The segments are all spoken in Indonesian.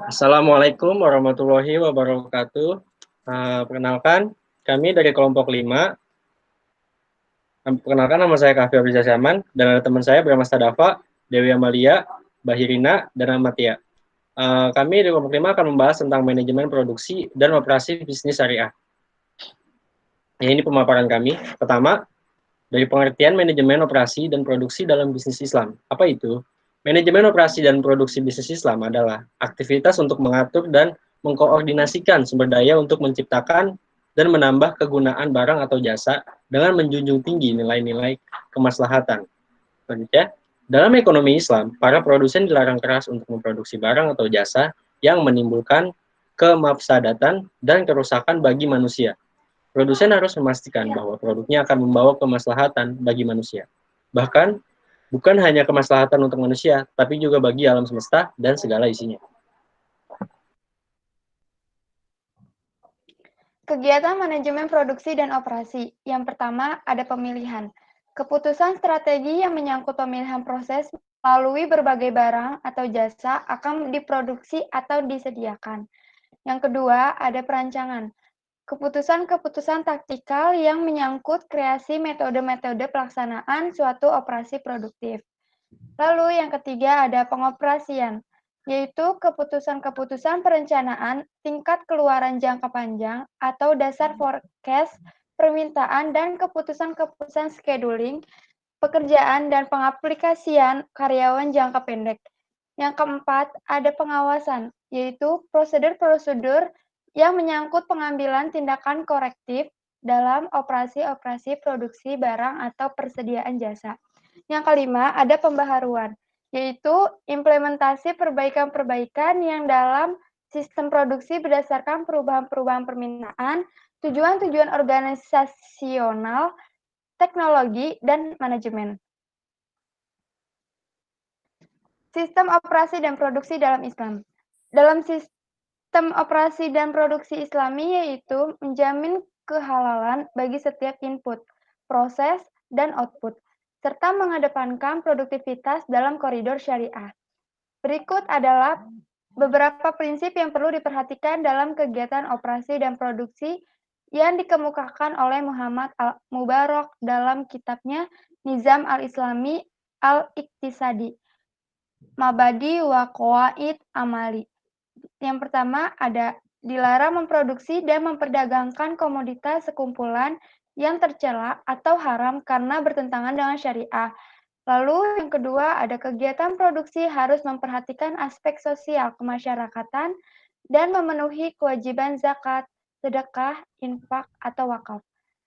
Assalamualaikum warahmatullahi wabarakatuh. Perkenalkan, kami dari kelompok 5. Perkenalkan, nama saya Kahfi Abrizal Syaman, dan ada teman saya bernama Stadafa, Dewi Amalia, Bahirina, dan Amatia. Kami di kelompok 5 akan membahas tentang manajemen produksi dan operasi bisnis syariah. Ini pemaparan kami. Pertama, dari pengertian manajemen operasi dan produksi dalam bisnis Islam. Apa itu? Manajemen operasi dan produksi bisnis Islam adalah aktivitas untuk mengatur dan mengkoordinasikan sumber daya untuk menciptakan dan menambah kegunaan barang atau jasa dengan menjunjung tinggi nilai-nilai kemaslahatan. Selanjutnya, dalam ekonomi Islam, para produsen dilarang keras untuk memproduksi barang atau jasa yang menimbulkan kemafsadatan dan kerusakan bagi manusia. Produsen harus memastikan bahwa produknya akan membawa kemaslahatan bagi manusia. Bahkan, bukan hanya kemaslahatan untuk manusia, tapi juga bagi alam semesta dan segala isinya. Kegiatan manajemen produksi dan operasi. Yang pertama, ada pemilihan. Keputusan strategi yang menyangkut pemilihan proses melalui berbagai barang atau jasa akan diproduksi atau disediakan. Yang kedua, ada perancangan. Keputusan-keputusan taktikal yang menyangkut kreasi metode-metode pelaksanaan suatu operasi produktif. Lalu yang ketiga ada pengoperasian, yaitu keputusan-keputusan perencanaan tingkat keluaran jangka panjang atau dasar forecast, permintaan, dan keputusan-keputusan scheduling, pekerjaan dan pengaplikasian karyawan jangka pendek. Yang keempat, ada pengawasan, yaitu prosedur-prosedur yang menyangkut pengambilan tindakan korektif dalam operasi-operasi produksi barang atau persediaan jasa. Yang kelima, ada pembaharuan, yaitu implementasi perbaikan-perbaikan yang dalam sistem produksi berdasarkan perubahan-perubahan permintaan, tujuan-tujuan organisasional, teknologi, dan manajemen. Sistem operasi dan produksi dalam Islam. Dalam sistem operasi dan produksi Islami yaitu menjamin kehalalan bagi setiap input, proses, dan output, serta mengedepankan produktivitas dalam koridor syariah. Berikut adalah beberapa prinsip yang perlu diperhatikan dalam kegiatan operasi dan produksi yang dikemukakan oleh Muhammad Al-Mubarak dalam kitabnya Nizam Al-Islami Al-Iqtisadi, Mabadi wa Qawaid Amali. Yang pertama ada dilarang memproduksi dan memperdagangkan komoditas sekumpulan yang tercela atau haram karena bertentangan dengan syariah. Lalu yang kedua ada kegiatan produksi harus memperhatikan aspek sosial kemasyarakatan dan memenuhi kewajiban zakat, sedekah, infak, atau wakaf.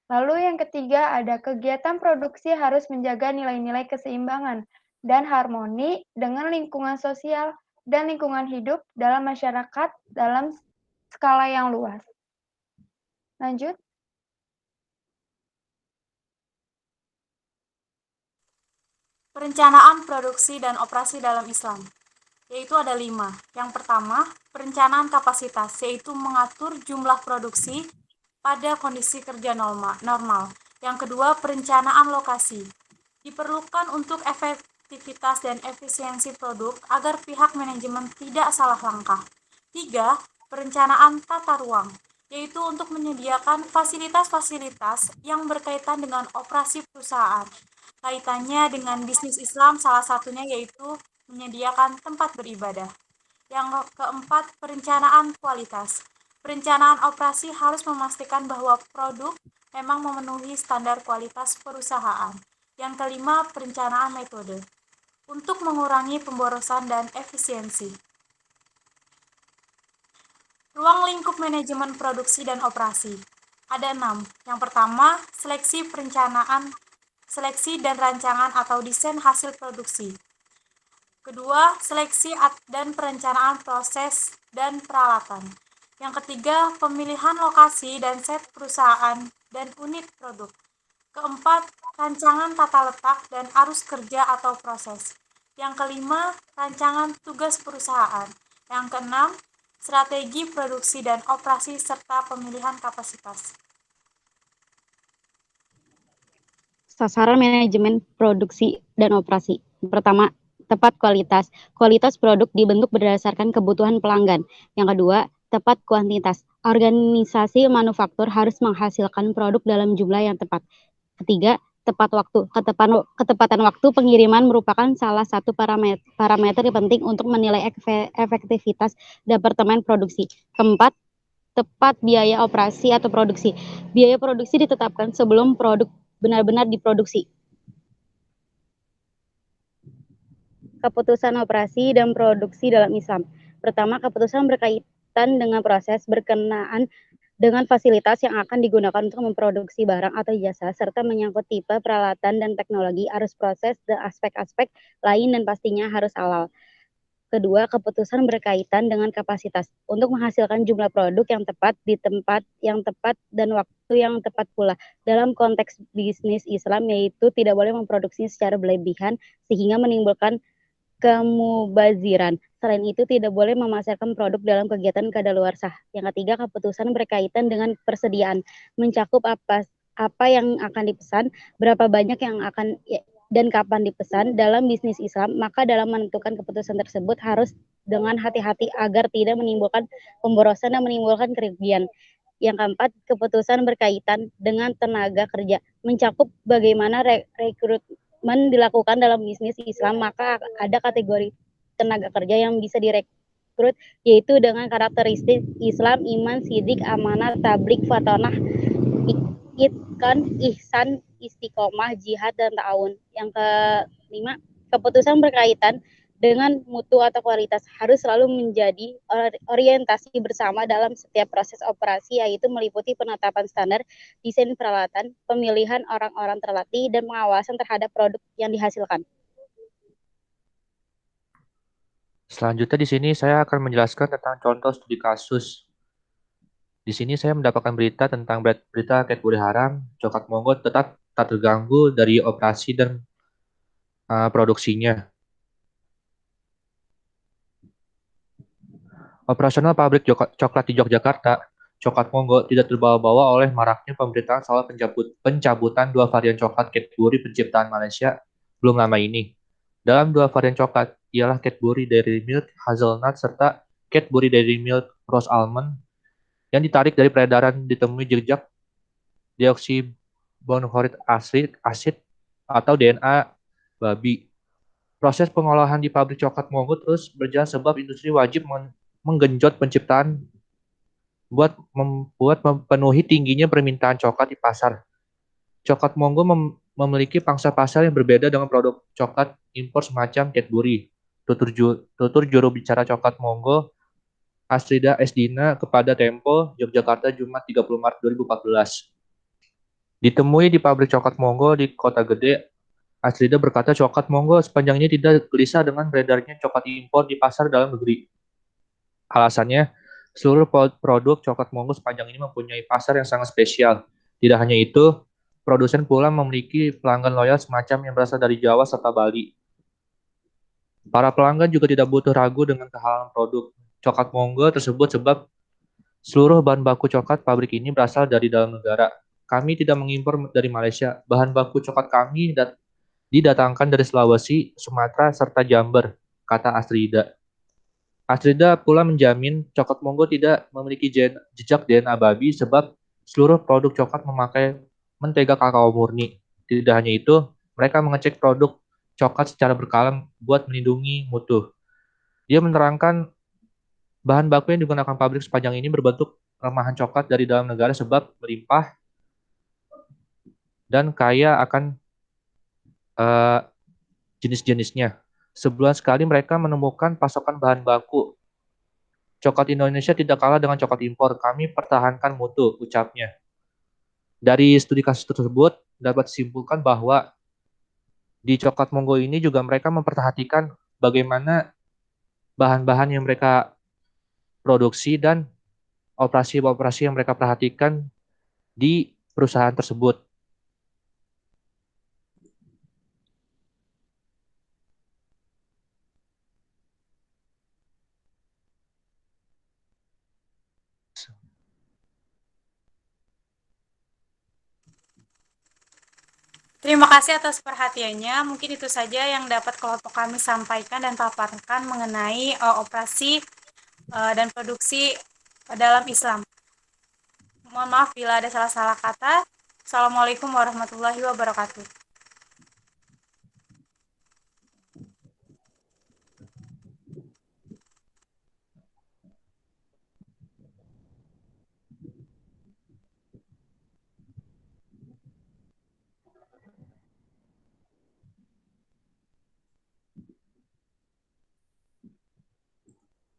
Lalu yang ketiga ada kegiatan produksi harus menjaga nilai-nilai keseimbangan dan harmoni dengan lingkungan sosial dan lingkungan hidup dalam masyarakat dalam skala yang luas. Lanjut. Perencanaan produksi dan operasi dalam Islam, yaitu ada 5. Yang pertama, perencanaan kapasitas, yaitu mengatur jumlah produksi pada kondisi kerja normal. Yang kedua, perencanaan lokasi, diperlukan untuk efektivitas dan efisiensi produk agar pihak manajemen tidak salah langkah. 3. Perencanaan tata ruang, yaitu untuk menyediakan fasilitas-fasilitas yang berkaitan dengan operasi perusahaan. Kaitannya dengan bisnis Islam salah satunya yaitu menyediakan tempat beribadah. Yang keempat, perencanaan kualitas. Perencanaan operasi harus memastikan bahwa produk memang memenuhi standar kualitas perusahaan. Yang kelima, perencanaan metode untuk mengurangi pemborosan dan efisiensi. Ruang lingkup manajemen produksi dan operasi. Ada 6. Yang pertama, seleksi dan rancangan atau desain hasil produksi. Kedua, seleksi dan perencanaan proses dan peralatan. Yang ketiga, pemilihan lokasi dan set perusahaan dan unit produk. Keempat, rancangan tata letak dan arus kerja atau proses. Yang kelima, rancangan tugas perusahaan. Yang keenam, strategi produksi dan operasi serta pemilihan kapasitas. Sasaran manajemen produksi dan operasi. Pertama, tepat kualitas. Kualitas produk dibentuk berdasarkan kebutuhan pelanggan. Yang kedua, tepat kuantitas. Organisasi manufaktur harus menghasilkan produk dalam jumlah yang tepat. Ketiga, tepat waktu. Ketepatan waktu pengiriman merupakan salah satu parameter yang penting untuk menilai efektivitas departemen produksi. Keempat, tepat biaya operasi atau produksi. Biaya produksi ditetapkan sebelum produk benar-benar diproduksi. Keputusan operasi dan produksi dalam Islam. Pertama, keputusan berkaitan dengan proses berkenaan dengan fasilitas yang akan digunakan untuk memproduksi barang atau jasa, serta menyangkut tipe, peralatan, dan teknologi, arus proses, dan aspek-aspek lain dan pastinya harus halal. Kedua, keputusan berkaitan dengan kapasitas untuk menghasilkan jumlah produk yang tepat di tempat yang tepat dan waktu yang tepat pula. Dalam konteks bisnis Islam, yaitu tidak boleh memproduksi secara berlebihan sehingga menimbulkan kemubaziran. Selain itu, tidak boleh memasarkan produk dalam kegiatan kadaluarsah. Yang ketiga, keputusan berkaitan dengan persediaan, mencakup apa yang akan dipesan, berapa banyak yang akan dan kapan dipesan. Dalam bisnis Islam, maka dalam menentukan keputusan tersebut harus dengan hati-hati agar tidak menimbulkan pemborosan dan menimbulkan kerugian. Yang keempat, keputusan berkaitan dengan tenaga kerja, mencakup bagaimana rekrutmen dilakukan dalam bisnis Islam, maka ada kategori tenaga kerja yang bisa direkrut, yaitu dengan karakteristik Islam, iman, sidik, amanah, tablik, fatonah, itkan, ihsan, istiqomah, jihad, dan ta'awun. Yang kelima, keputusan berkaitan dengan mutu atau kualitas harus selalu menjadi orientasi bersama dalam setiap proses operasi, yaitu meliputi penetapan standar, desain peralatan, pemilihan orang-orang terlatih, dan pengawasan terhadap produk yang dihasilkan. Selanjutnya di sini saya akan menjelaskan tentang contoh studi kasus. Di sini saya mendapatkan berita tentang berita Cadbury haram, coklat Monggo tetap tak terganggu dari operasi dan produksinya. Operasional pabrik coklat di Yogyakarta, coklat Monggo tidak terbawa-bawa oleh maraknya pemberitaan soal pencabutan 2 varian coklat Cadbury penciptaan Malaysia belum lama ini. Dalam 2 varian coklat, ialah Cadbury Dairy Milk Hazelnut serta Cadbury Dairy Milk Rose Almond yang ditarik dari peredaran ditemui jejak deoksibonforit asid atau DNA babi. Proses pengolahan di pabrik coklat Monggo terus berjalan sebab industri wajib menggenjot penciptaan buat memenuhi tingginya permintaan coklat di pasar. Coklat Monggo memiliki pangsa pasar yang berbeda dengan produk coklat impor semacam Cadbury. Tutur juru bicara coklat Monggo, Astrida Esdina kepada Tempo, Yogyakarta, Jumat 30 Maret 2014. Ditemui di pabrik coklat Monggo di Kota Gede, Astrida berkata coklat Monggo sepanjang ini tidak gelisah dengan beredarnya coklat impor di pasar dalam negeri. Alasannya, seluruh produk coklat Monggo sepanjang ini mempunyai pasar yang sangat spesial. Tidak hanya itu, produsen pula memiliki pelanggan loyal semacam yang berasal dari Jawa serta Bali. Para pelanggan juga tidak butuh ragu dengan kehalalan produk coklat Monggo tersebut sebab seluruh bahan baku coklat pabrik ini berasal dari dalam negara. Kami tidak mengimpor dari Malaysia. Bahan baku coklat kami didatangkan dari Sulawesi, Sumatera, serta Jember, kata Astrida. Astrida pula menjamin coklat Monggo tidak memiliki jejak DNA babi sebab seluruh produk coklat memakai mentega kakao murni. Tidak hanya itu, mereka mengecek produk coklat secara berkala buat melindungi mutu. Dia menerangkan bahan baku yang digunakan pabrik sepanjang ini berbentuk remahan coklat dari dalam negara sebab melimpah dan kaya akan jenis-jenisnya. Sebulan sekali mereka menemukan pasokan bahan baku. Coklat Indonesia tidak kalah dengan coklat impor. Kami pertahankan mutu, ucapnya. Dari studi kasus tersebut dapat disimpulkan bahwa di coklat Monggo ini juga mereka memperhatikan bagaimana bahan-bahan yang mereka produksi dan operasi-operasi yang mereka perhatikan di perusahaan tersebut. Terima kasih atas perhatiannya. Mungkin itu saja yang dapat kelompok kami sampaikan dan paparkan mengenai operasi dan produksi dalam Islam. Mohon maaf bila ada salah-salah kata. Assalamualaikum warahmatullahi wabarakatuh.